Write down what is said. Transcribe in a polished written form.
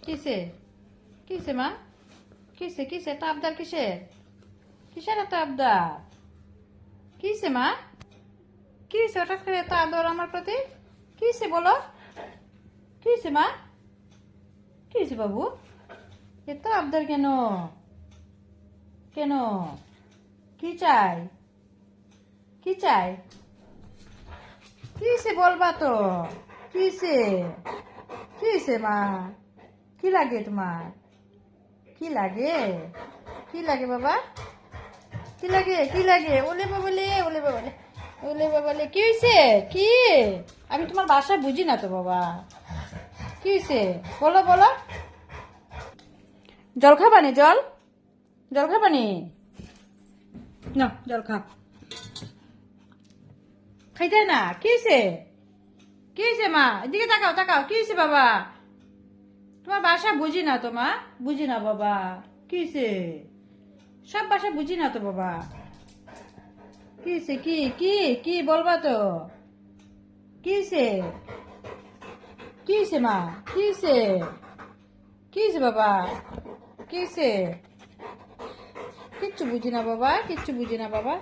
কিসে কিসে মা কিসে কিসে এত আবদার কিসের কিসের এত আবদার কিসে মা কিসে হঠাৎ করে এত আদর আমার প্রতি কিসে বলো কিসে মা কিসে বাবু এত আবদার কেন কেন কি চাই কি চাই কিসে বলবা তো কিসে কিসে মা কি লাগে তোমার কি লাগে কি লাগে বাবা কি লাগে কি লাগে ওলে বাবালে ওলে বাবালে ওলে বাবালে কি হয়েছে কি আমি তোমার ভাষা বুঝি না তো বাবা কি হয়েছে বলো বলো জল খাবানি জল জল খাবানি না জল খা খাইতে না কি হয়েছে কি হয়েছে মা এদিকে তাকাও তাকাও কি হয়েছে বাবা তোমার ভাষা বুঝি না তো মা বুঝি না বাবা কি হয়েছে সব ভাষা বুঝি না তো বাবা কি হয়েছে কি কি কি বলবা তো কি হয়েছে কি হয়েছে মা কি হয়েছে কি হয়েছে বাবা কি হয়েছে কিচ্ছু বুঝি না বাবা কিচ্ছু বুঝি না বাবা